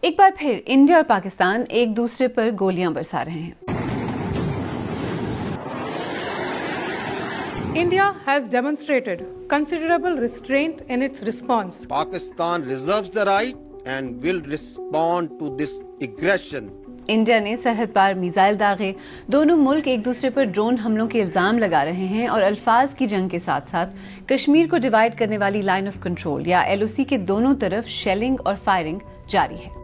एक बार फिर इंडिया और पाकिस्तान एक दूसरे पर गोलियां बरसा रहे हैं। India has demonstrated considerable restraint in its response. Pakistan reserves the right and will respond to this aggression. India ने सरहद पार मिसाइल दागे, दोनों मुल्क एक दूसरे पर ड्रोन हमलों के इल्जाम लगा रहे हैं और अल्फाज की जंग के साथ साथ कश्मीर को डिवाइड करने वाली लाइन ऑफ कंट्रोल या LOC के दोनों तरफ शेलिंग और फायरिंग जारी है।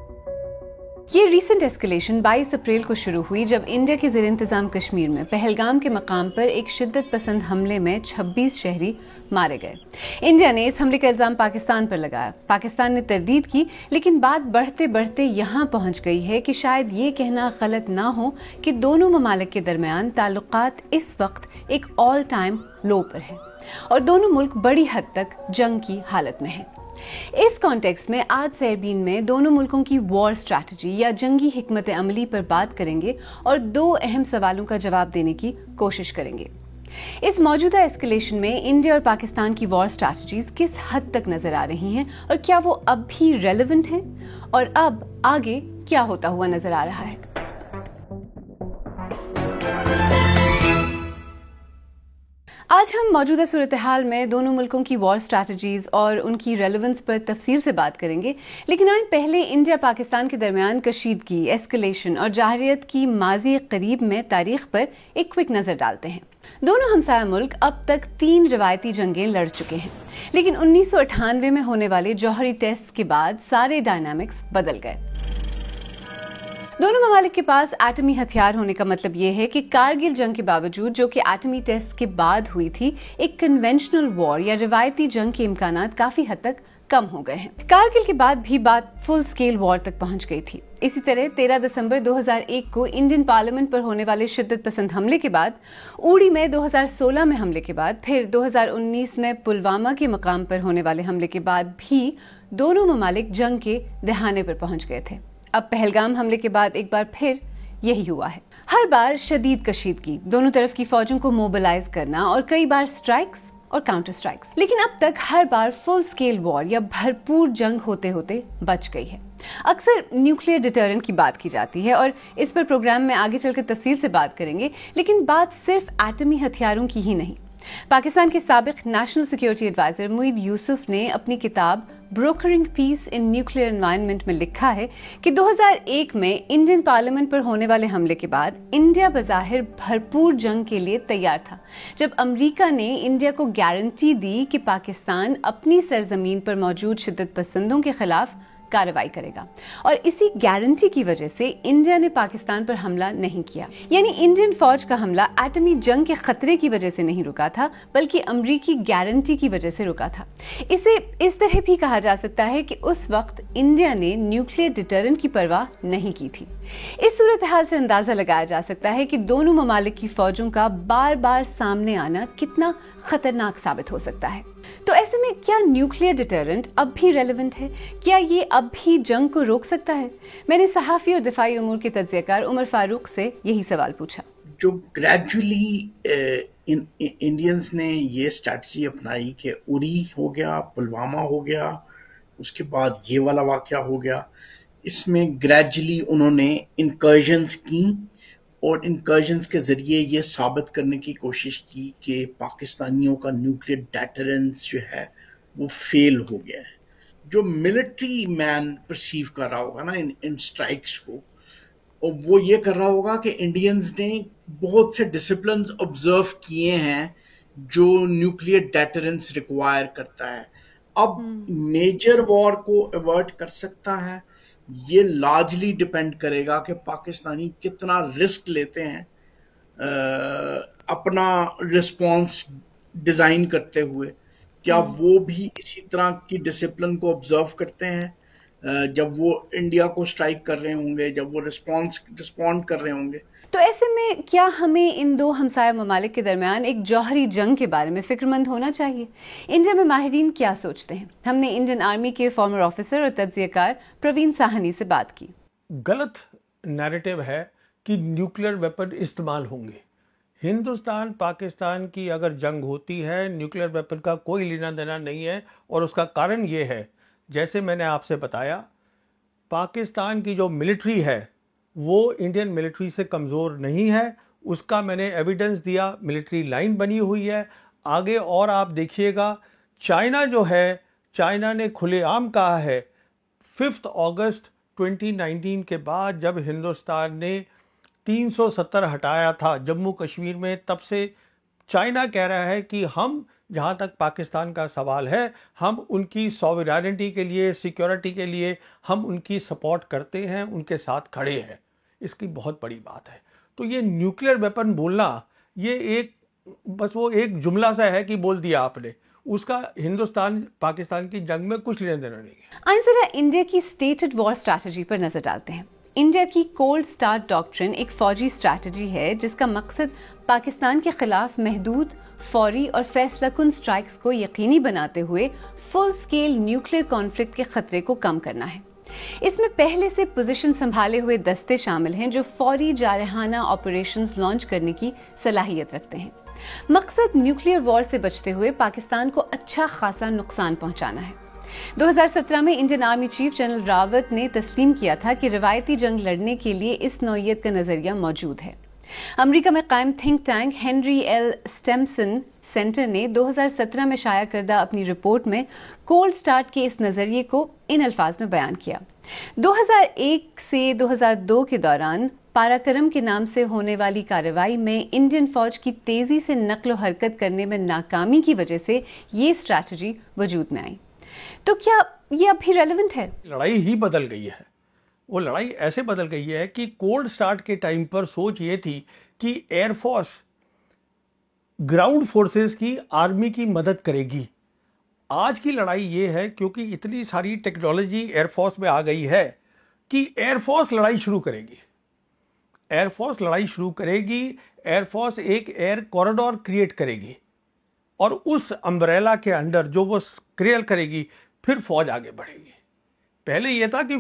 ये रीसेंट एस्केलेशन 22 अप्रैल को शुरू हुई जब इंडिया के ज़ेर इंतजाम कश्मीर में पहलगाम के मकाम पर एक शिद्दत पसंद हमले में 26 शहरी मारे गए। इंडिया ने इस हमले का इल्जाम पाकिस्तान पर लगाया। पाकिस्तान ने तरदीद की, लेकिन बात बढ़ते बढ़ते यहाँ पहुँच गई है कि शायद ये कहना गलत ना हो कि दोनों ममालिक के दरमियान ताल्लुकात इस वक्त एक ऑल टाइम लो पर है और दोनों मुल्क बड़ी हद तक जंग की हालत में हैं। इस कॉन्टेक्स्ट में आज ज़ेरबीन में दोनों मुल्कों की वॉर स्ट्रैटेजी या जंगी हिकमत अमली पर बात करेंगे और दो अहम सवालों का जवाब देने की कोशिश करेंगे। इस मौजूदा एस्केलेशन में इंडिया और पाकिस्तान की वॉर स्ट्रैटेजीज किस हद तक नजर आ रही हैं और क्या वो अब भी रेलेवेंट हैं और अब आगे क्या होता हुआ नजर आ रहा है। आज हम मौजूदा सूरत हाल में दोनों मुल्कों की वॉर स्ट्रैटेजीज और उनकी रेलेवेंस पर तफसील से बात करेंगे, लेकिन आइए पहले इंडिया पाकिस्तान के दरमियान कशीदगी, एस्केलेशन और जाहिरियत की माजी करीब में तारीख पर एक क्विक नजर डालते हैं। दोनों हमसाया मुल्क अब तक 3 रिवायती जंगें लड़ चुके हैं, लेकिन 1998 में होने वाले जौहरी टेस्ट के बाद सारे डायनामिक्स बदल गए। दोनों ममालिक के पास एटमी हथियार होने का मतलब यह है कि कारगिल जंग के बावजूद, जो कि एटमी टेस्ट के बाद हुई थी, एक कन्वेंशनल वॉर या रिवायती जंग के इम्कानात काफी हद तक कम हो गए हैं। कारगिल के बाद भी बात फुल स्केल वॉर तक पहुंच गई थी। इसी तरह 13 दिसंबर 2001 को इंडियन पार्लियामेंट पर होने वाले शिद्दत पसंद हमले के बाद, उड़ी में 2016 में हमले के बाद, फिर 2019 में पुलवामा के मकाम पर होने वाले हमले के बाद भी दोनों ममालिक जंग के दहाने पर पहुंच गए थे। अब पहलगाम हमले के बाद एक बार फिर यही हुआ है। हर बार शदीद कशीदगी, दोनों तरफ की फौजों को मोबिलाइज करना और कई बार स्ट्राइक्स और काउंटर स्ट्राइक्स, लेकिन अब तक हर बार फुल स्केल वॉर या भरपूर जंग होते होते बच गई है। अक्सर न्यूक्लियर डिटरेंट की बात की जाती है और इस पर प्रोग्राम में आगे चलकर तफसील से बात करेंगे, लेकिन बात सिर्फ एटमी हथियारों की ही नहीं। पाकिस्तान के साबिक national security adviser Moeed Yusuf ने अपनी किताब brokering peace in nuclear environment में लिखा है कि 2001 में इंडियन पार्लियामेंट पर होने वाले हमले के बाद इंडिया बज़ाहिर भरपूर जंग के लिए तैयार था, जब अमेरिका ने इंडिया को गारंटी दी कि पाकिस्तान अपनी सरजमीन पर मौजूद शिद्दत पसंदों के खिलाफ कार्रवाई करेगा, और इसी गारंटी की वजह से इंडिया ने पाकिस्तान पर हमला नहीं किया। यानी इंडियन फौज का हमला एटमी जंग के खतरे की वजह से नहीं रुका था, बल्कि अमरीकी गारंटी की वजह से रुका था। इसे इस तरह भी कहा जा सकता है कि उस वक्त इंडिया ने न्यूक्लियर डिटरेंट की परवाह नहीं की थी। इस सूरत हाल से अंदाजा लगाया जा सकता है कि दोनों ममालिक की फौजों का बार बार सामने आना कितना खतरनाक साबित हो सकता है। तो ऐसे में क्या न्यूक्लियर डिटरेंट अब भी रेलेवेंट है? क्या ये अब भी जंग को रोक सकता है? मैंने सहाफी और दिफाई उमूर के तज्ज़ियाकार उमर फारूक से यही सवाल पूछा। जो ग्रेजुअली इंडियंस ने ये स्ट्रैटेजी अपनाई कि उरी हो गया, पुलवामा हो गया, उसके बाद ये वाला वाक़या हो गया, इसमें ग्रेजुअली उन्होंने इनकर्जन्स की और इनकर्जन्स के ज़रिए ये साबित करने की कोशिश की कि पाकिस्तानियों का न्यूक्लियर डेटरेंस जो है वो फेल हो गया है। जो मिलिट्री मैन परसीव कर रहा होगा ना इन स्ट्राइक्स को, और वो ये कर रहा होगा कि इंडियंस ने बहुत से डिसिप्लिन्स ऑब्जर्व किए हैं जो न्यूक्लियर डेटरेंस रिक्वायर करता है। अब मेजर वॉर को अवॉइड कर सकता है, ये लार्जली डिपेंड करेगा कि पाकिस्तानी कितना रिस्क लेते हैं अपना रिस्पॉन्स डिज़ाइन करते हुए। क्या वो भी इसी तरह की डिसिप्लिन को ऑब्जर्व करते हैं जब वो इंडिया को स्ट्राइक कर रहे होंगे, जब वो रिस्पॉन्ड कर रहे होंगे? तो ऐसे में क्या हमें इन दो हमसाया ममालिक के दरमियान एक जौहरी जंग के बारे में फिक्रमंद होना चाहिए? इंडिया में माहिरीन क्या सोचते हैं? हमने इंडियन आर्मी के फॉर्मर ऑफिसर और तज्ज़ियाकार प्रवीण साहनी से बात की। गलत नैरेटिव है कि न्यूक्लियर वेपन इस्तेमाल होंगे। हिंदुस्तान पाकिस्तान की अगर जंग होती है, न्यूक्लियर वेपन का कोई लेना देना नहीं है, और उसका कारण ये है, जैसे मैंने आपसे बताया, पाकिस्तान की जो मिलिट्री है वो इंडियन मिलिट्री से कमज़ोर नहीं है। उसका मैंने एविडेंस दिया, मिलिट्री लाइन बनी हुई है आगे। और आप देखिएगा चाइना जो है, चाइना ने खुलेआम कहा है 5 अगस्त 2019 के बाद जब हिंदुस्तान ने 370 हटाया था जम्मू कश्मीर में, तब से चाइना कह रहा है कि हम, जहाँ तक पाकिस्तान का सवाल है, हम उनकी सॉवरेनिटी के लिए, सिक्योरिटी के लिए हम उनकी सपोर्ट करते हैं, उनके साथ खड़े हैं। इसकी बहुत बड़ी बात है। तो ये न्यूक्लियर वेपन बोलना, ये एक बस वो एक जुमला सा है कि बोल दिया आपने, उसका हिंदुस्तान पाकिस्तान की जंग में कुछ लेना देना नहीं है। आइए जरा इंडिया की स्टेटेड वॉर स्ट्रैटेजी पर नजर डालते हैं। इंडिया की कोल्ड स्टार्ट डॉक्ट्रिन एक फौजी स्ट्रैटेजी है जिसका मकसद पाकिस्तान के खिलाफ महदूद, फौरी और फैसलाकुन स्ट्राइक्स को यकीनी बनाते हुए फुल स्केल न्यूक्लियर कॉन्फ्लिक्ट के खतरे को कम करना है। इसमें पहले से पोजीशन संभाले हुए दस्ते शामिल हैं जो फौरी जारहाना ऑपरेशंस लॉन्च करने की सलाहियत रखते हैं। मकसद न्यूक्लियर वॉर से बचते हुए पाकिस्तान को अच्छा खासा नुकसान पहुंचाना है। 2017 में Indian army chief general Rawat ने तस्लीम किया था कि रिवायती जंग लड़ने के लिए इस नौइयत का नजरिया मौजूद है। अमेरिका में कायम think tank Henry L Stimson center ने 2017 में शाया करदा अपनी रिपोर्ट में कोल्ड स्टार्ट के इस नजरिए को इन अल्फाज में बयान किया। 2001 से 2002 के दौरान पाराकरम के नाम से होने वाली कार्रवाई में इंडियन फौज की तेजी से नक्ल हरकत करने में नाकामी की वजह से ये स्ट्रैटेजी वजूद में आई। तो क्या ये अब भी रेलेवेंट है? लड़ाई ही बदल गई है। वो लड़ाई ऐसे बदल गई है कि कोल्ड स्टार्ट के टाइम पर सोच ये थी कि एयरफोर्स ग्राउंड फोर्सेस की आर्मी की मदद करेगी। आज की लड़ाई ये है क्योंकि इतनी सारी टेक्नोलॉजी एयरफोर्स में आ गई है कि एयरफोर्स लड़ाई शुरू करेगी। एयरफोर्स लड़ाई शुरू करेगी, एयरफोर्स एक एयर कॉरिडोर क्रिएट करेगी और उस अम्ब्रेला के अंडर जो वो क्रिएट करेगी, फिर फौज आगे बढ़ेगी। पहले ये था कि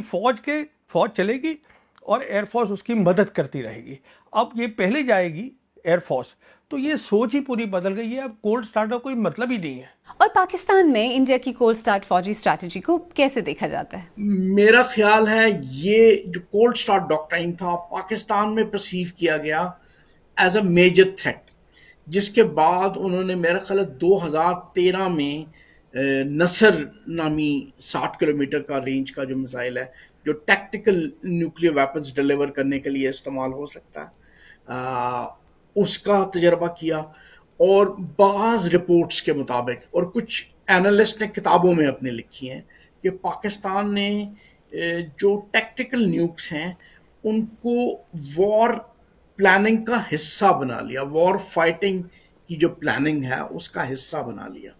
फौज चलेगी और एयरफोर्स उसकी मदद करती रहेगी। अब ये पहले जाएगी एयरफोर्स, तो ये सोच ही पूरी बदल गई है। अब कोल्ड स्टार्ट का कोई मतलब ही नहीं है। और पाकिस्तान में इंडिया की कोल्ड स्टार्ट फौजी स्ट्रैटेजी को कैसे देखा जाता है? मेरा ख्याल है ये जो कोल्ड स्टार्ट डॉक्ट्राइन था पाकिस्तान में परसीव किया गया एज अ मेजर थ्रेट, जिसके बाद उन्होंने मेरा ख्याल 2013 में नसर नामी 60 किलोमीटर का रेंज का जो मिसाइल है जो टैक्टिकल न्यूक्लियर वेपन्स डिलीवर करने के लिए इस्तेमाल हो सकता है, उसका तजर्बा किया। और बाज़ रिपोर्ट्स के मुताबिक और कुछ एनालिस्ट ने किताबों में अपने लिखी हैं कि पाकिस्तान ने जो टैक्टिकल न्यूक्स हैं उनको वॉर प्लानिंग का हिस्सा बना लिया, वॉर फाइटिंग की जो प्लानिंग है उसका हिस्सा बना लिया।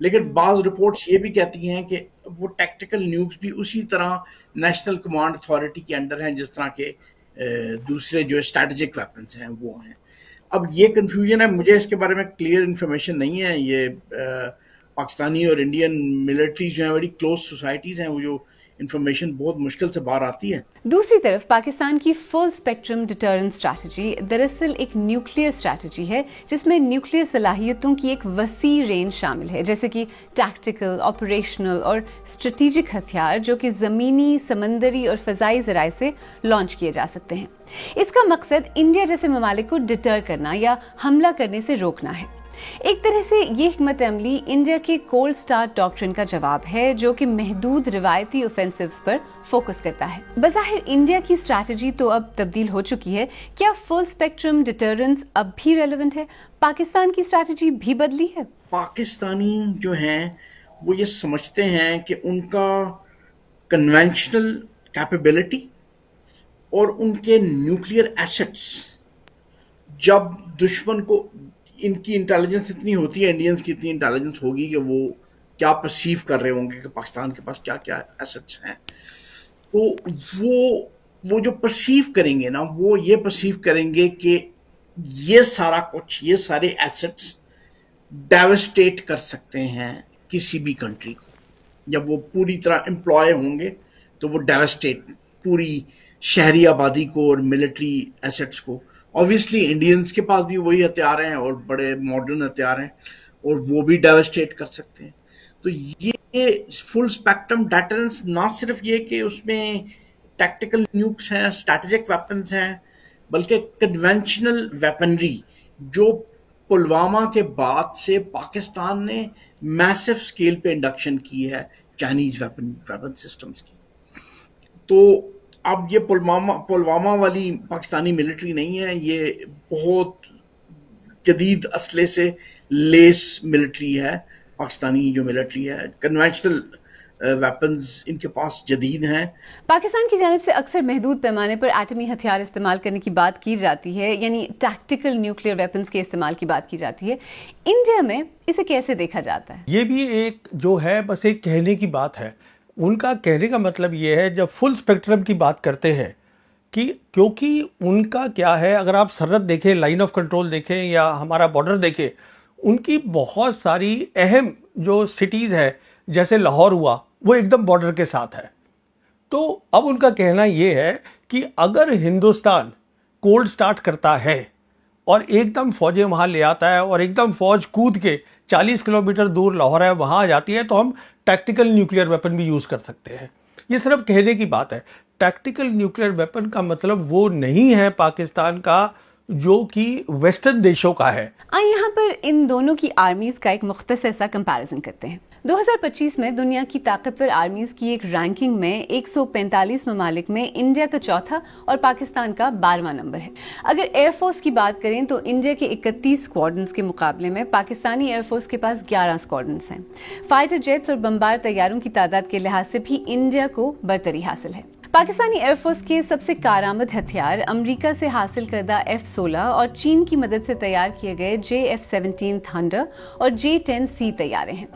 लेकिन बाज़ रिपोर्ट्स ये भी कहती हैं कि वो टैक्टिकल न्यूक्स भी उसी तरह नेशनल कमांड अथॉरिटी के अंडर हैं जिस तरह के दूसरे जो स्ट्रैटेजिक वेपन्स हैं वो हैं। अब ये कंफ्यूजन है, मुझे इसके बारे में क्लियर इन्फॉर्मेशन नहीं है। ये पाकिस्तानी और इंडियन मिलिट्री जो है बड़ी क्लोज सोसाइटीज़ हैं, वो जो इन्फॉर्मेशन बहुत मुश्किल से बाहर आती है। दूसरी तरफ पाकिस्तान की फुल स्पेक्ट्रम डिटरेंस स्ट्रैटेजी दरअसल एक न्यूक्लियर स्ट्रैटेजी है जिसमें न्यूक्लियर सलाहियतों की एक वसी रेंज शामिल है, जैसे कि टैक्टिकल, ऑपरेशनल और स्ट्रेटेजिक हथियार जो कि जमीनी, समंदरी और फजाई जराए से लॉन्च किए जा सकते हैं। इसका मकसद इंडिया जैसे ममालिक को डिटर करना या हमला करने से रोकना है। एक तरह से ये हिकमत अमली इंडिया के कोल्ड स्टार्ट डॉक्ट्रिन का जवाब है जो कि महदूद रिवायती ऑफेंसिव्स पर फोकस करता है। बज़ाहिर इंडिया की स्ट्रैटेजी तो अब तब्दील हो चुकी है, क्या फुल स्पेक्ट्रम डिटरेंस अब भी रेलेवेंट है? पाकिस्तान की स्ट्रैटेजी भी बदली है? पाकिस्तानी जो हैं वो ये समझते हैं कि उनका कन्वेंशनल कैपेबिलिटी और उनके न्यूक्लियर एसेट्स, जब दुश्मन को, इनकी इंटेलिजेंस इतनी होती है, इंडियंस की इतनी इंटेलिजेंस होगी कि वो क्या परसीव कर रहे होंगे कि पाकिस्तान के पास क्या क्या एसेट्स हैं, तो वो जो परसीव करेंगे ना, वो ये परसीव करेंगे कि ये सारा कुछ, ये सारे एसेट्स डेवस्टेट कर सकते हैं किसी भी कंट्री को। जब वो पूरी तरह एम्प्लॉय होंगे तो वो डेवस्टेट पूरी शहरी आबादी को और मिलिट्री एसेट्स को। ऑब्वियसली इंडियंस के पास भी वही हथियार हैं और बड़े मॉडर्न हथियार हैं और वो भी डेवस्टेट कर सकते हैं। तो ये फुल स्पेक्ट्रम डिटरेंस ना सिर्फ ये कि उसमें टैक्टिकल न्यूक्स हैं, स्ट्रैटेजिक वेपन्स हैं, बल्कि कन्वेंशनल वेपनरी जो पुलवामा के बाद से पाकिस्तान ने मैसिव स्केल पे इंडक्शन की है चाइनीज वेपन सिस्टम्स की। तो अब ये पुलवामा वाली पाकिस्तानी मिलिट्री नहीं है, ये बहुत जदीद असले से लेस मिलिट्री है। पाकिस्तानी जो मिलिट्री है, कन्वेंशनल वेपन्स इनके पास जदीद हैं। पाकिस्तान की जानिब से अक्सर महदूद पैमाने पर एटमी हथियार इस्तेमाल करने की बात की जाती है, यानी टैक्टिकल न्यूक्लियर वेपन्स के इस्तेमाल की बात की जाती है। इंडिया में इसे कैसे देखा जाता है? ये भी एक जो है बस एक कहने की बात है। उनका कहने का मतलब ये है, जब फुल स्पेक्ट्रम की बात करते हैं कि क्योंकि उनका क्या है, अगर आप सरहद देखें, लाइन ऑफ कंट्रोल देखें या हमारा बॉर्डर देखें, उनकी बहुत सारी अहम जो सिटीज़ है जैसे लाहौर हुआ वो एकदम बॉर्डर के साथ है। तो अब उनका कहना ये है कि अगर हिंदुस्तान कोल्ड स्टार्ट करता है और एकदम फौजें वहाँ ले आता है और एकदम फौज कूद के 40 किलोमीटर दूर लाहौर है वहाँ आ जाती है, तो हम टैक्टिकल न्यूक्लियर वेपन भी यूज़ कर सकते हैं। ये सिर्फ कहने की बात है। टैक्टिकल न्यूक्लियर वेपन का मतलब वो नहीं है पाकिस्तान का जो कि वेस्टर्न देशों का है। आइए यहाँ पर इन दोनों की आर्मीज का एक मुख्तसर सा कंपैरिजन करते हैं। 2025 में दुनिया की ताकतवर आर्मीज की एक रैंकिंग में 145 ममालिक में इंडिया का चौथा और पाकिस्तान का 12वां नंबर है। अगर एयरफोर्स की बात करें तो इंडिया के 31 स्क्वाड्रन्स के मुकाबले में पाकिस्तानी एयरफोर्स के पास 11 स्क्वाड्रन्स हैं। फाइटर जेट्स और बमबार तैयारों की तादाद के लिहाज से भी इंडिया को बरतरी हासिल है। पाकिस्तानी एयरफोर्स के सबसे कारआमद हथियार अमेरिका से हासिल करदा F-16 और चीन की मदद से तैयार किए गए JF-17 थंडर और J-10C तैयारे हैं।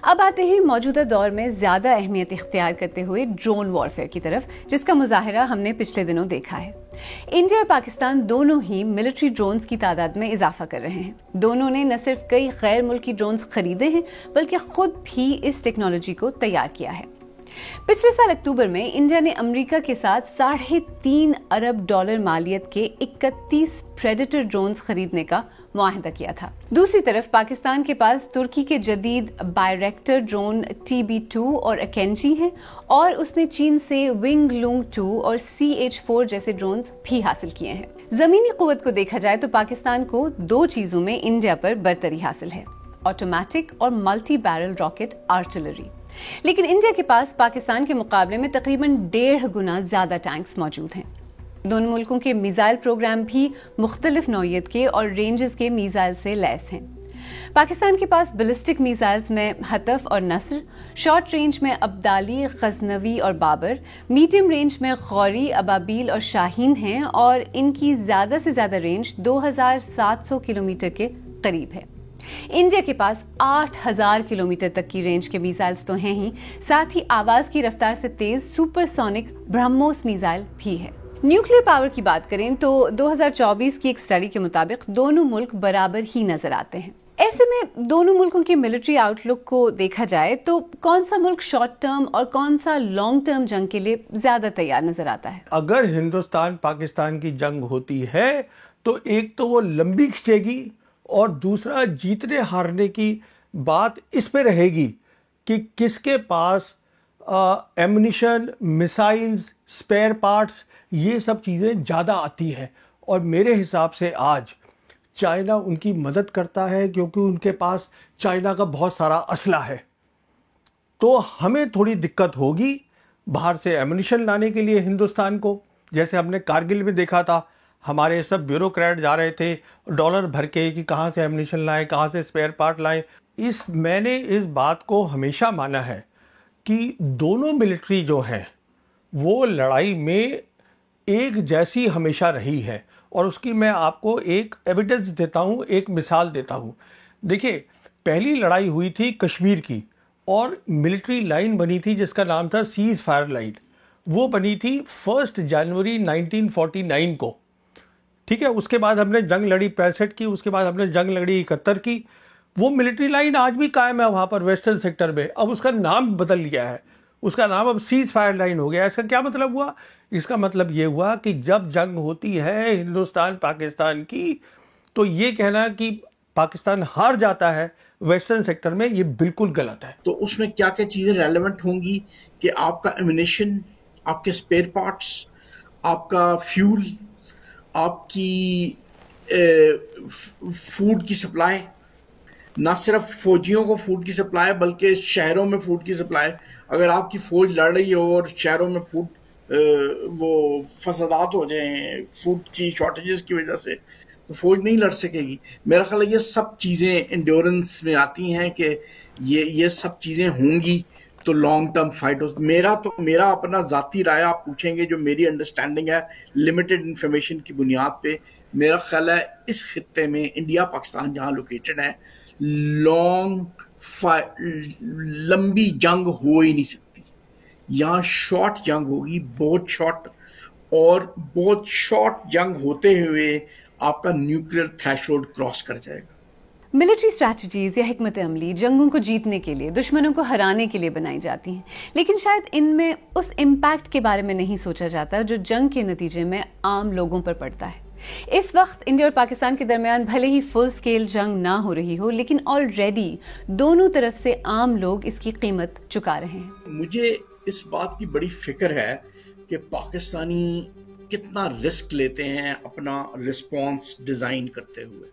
अब आते हैं मौजूदा दौर में ज्यादा अहमियत इख्तियार करते हुए ड्रोन वॉरफेयर की तरफ, जिसका मुजाहिरा हमने पिछले दिनों देखा है। इंडिया और पाकिस्तान दोनों ही मिलिट्री ड्रोन्स की तादाद में इजाफा कर रहे हैं। दोनों ने न सिर्फ कई गैर मुल्की ड्रोन्स खरीदे हैं, बल्कि खुद भी इस टेक्नोलॉजी को तैयार किया है। पिछले साल अक्टूबर में इंडिया ने अमेरिका के साथ $3.5 अरब मालियत के 31 प्रेडेटर ड्रोन्स खरीदने का मुआहदा किया था। दूसरी तरफ पाकिस्तान के पास तुर्की के जदीद बायरेक्टर ड्रोन TB2 और अकेंजी हैं और उसने चीन से विंग लुंग 2 और CH-4 जैसे ड्रोन्स भी हासिल किए हैं। जमीनी कुव्वत को देखा जाए तो पाकिस्तान को दो चीजों में इंडिया पर बरतरी हासिल है, ऑटोमेटिक और मल्टी बैरल रॉकेट आर्टिलरी। लेकिन इंडिया के पास पाकिस्तान के मुकाबले में तकरीबन 1.5 गुना ज्यादा टैंक्स मौजूद हैं। दोनों मुल्कों के मिसाइल प्रोग्राम भी मुख्तलिफ नौइयत के और रेंजेस के मिसाइल से लैस हैं। पाकिस्तान के पास बैलिस्टिक मिसाइल्स में हतफ और नस्र, शॉर्ट रेंज में अब्दाली, गजनवी और बाबर, मीडियम रेंज में गौरी, अबाबील और शाहीन हैं और इनकी ज्यादा से ज्यादा रेंज 2700 किलोमीटर के करीब है। इंडिया के पास 8000 किलोमीटर तक की रेंज के मिसाइल्स तो हैं ही, साथ ही आवाज की रफ्तार से तेज सुपरसोनिक ब्रह्मोस मिसाइल भी है। न्यूक्लियर पावर की बात करें तो 2024 की एक स्टडी के मुताबिक दोनों मुल्क बराबर ही नजर आते हैं। ऐसे में दोनों मुल्कों के मिलिट्री आउटलुक को देखा जाए तो कौन सा मुल्क शॉर्ट टर्म और कौन सा लॉन्ग टर्म जंग के लिए ज्यादा तैयार नजर आता है? अगर हिंदुस्तान पाकिस्तान की जंग होती है तो एक तो वो लंबी खिंचेगी और दूसरा जीतने हारने की बात इस पे रहेगी कि किसके पास एम्युनिशन, मिसाइल्स, स्पेयर पार्ट्स, ये सब चीज़ें ज़्यादा आती हैं। और मेरे हिसाब से आज चाइना उनकी मदद करता है क्योंकि उनके पास चाइना का बहुत सारा असला है। तो हमें थोड़ी दिक्कत होगी बाहर से एम्युनिशन लाने के लिए हिंदुस्तान को। जैसे हमने कारगिल में देखा था, हमारे सब ब्यूरोक्रेट जा रहे थे डॉलर भर के कि कहाँ से एम्युनिशन लाएं, कहाँ से स्पेयर पार्ट लाएं। मैंने इस बात को हमेशा माना है कि दोनों मिलिट्री जो हैं वो लड़ाई में एक जैसी हमेशा रही है। और उसकी मैं आपको एक एविडेंस देता हूँ, एक मिसाल देता हूँ। देखिए, पहली लड़ाई हुई थी कश्मीर की और मिलिट्री लाइन बनी थी जिसका नाम था सीज फायर लाइन। वो बनी थी 1 जनवरी 1949 को। ठीक है, उसके बाद हमने जंग लड़ी 65 की, उसके बाद हमने जंग लड़ी 71 की। वो मिलिट्री लाइन आज भी कायम है वहाँ पर वेस्टर्न सेक्टर में। अब उसका नाम बदल लिया है, उसका नाम अब सीज फायर लाइन हो गया। इसका क्या मतलब हुआ? इसका मतलब ये हुआ कि जब जंग होती है हिंदुस्तान पाकिस्तान की, तो ये कहना कि पाकिस्तान हार जाता है वेस्टर्न सेक्टर में, ये बिल्कुल गलत है। तो उसमें क्या क्या चीज़ें रेलेवेंट होंगी कि आपका एम्युनिशन आपके स्पेयर पार्ट्स, आपका फ्यूल, आपकी फूड की सप्लाई, ना सिर्फ फौजियों को फूड की सप्लाई बल्कि शहरों में फूड की सप्लाई। अगर आपकी फौज लड़ रही हो और शहरों में फूड वो फसादात हो जाएं फूड की शॉर्टेजेस की वजह से, तो फौज नहीं लड़ सकेगी। मेरा ख्याल है ये सब चीज़ें एंड्योरेंस में आती हैं कि ये सब चीज़ें होंगी तो लॉन्ग टर्म फाइट हो। मेरा अपना ज़ाती राय आप पूछेंगे, जो मेरी अंडरस्टैंडिंग है लिमिटेड इंफॉर्मेशन की बुनियाद पे, मेरा ख्याल है इस खित्ते में इंडिया पाकिस्तान जहाँ लोकेटेड है, लंबी जंग हो ही नहीं सकती। यहाँ शॉर्ट जंग होगी, बहुत शॉर्ट, और बहुत शॉर्ट जंग होते हुए आपका न्यूक्लियर थ्रेशोल्ड क्रॉस कर जाएगा। मिलिट्री स्ट्रैटेजीज या हिकमत अमली जंगों को जीतने के लिए, दुश्मनों को हराने के लिए बनाई जाती हैं, लेकिन शायद इनमें उस इम्पैक्ट के बारे में नहीं सोचा जाता जो जंग के नतीजे में आम लोगों पर पड़ता है। इस वक्त इंडिया और पाकिस्तान के दरमियान भले ही फुल स्केल जंग ना हो रही हो, लेकिन ऑलरेडी दोनों तरफ से आम लोग इसकी कीमत चुका रहे हैं। मुझे इस बात की बड़ी फिक्र है कि पाकिस्तानी कितना रिस्क लेते हैं अपना रिस्पॉन्स डिज़ाइन करते हुए।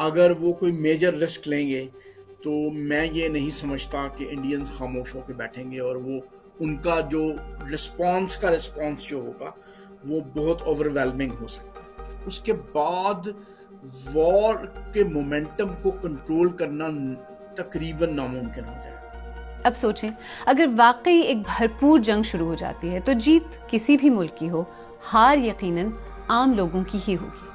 अगर वो कोई मेजर रिस्क लेंगे तो मैं ये नहीं समझता कि इंडियंस खामोश होकर बैठेंगे, और वो उनका जो रिस्पॉन्स जो होगा वो बहुत ओवरवेलमिंग हो सकता है। उसके बाद वॉर के मोमेंटम को कंट्रोल करना तकरीबन नामुमकिन हो जाएगा। अब सोचें, अगर वाकई एक भरपूर जंग शुरू हो जाती है तो जीत किसी भी मुल्क की हो, हार यकीनन आम लोगों की ही होगी।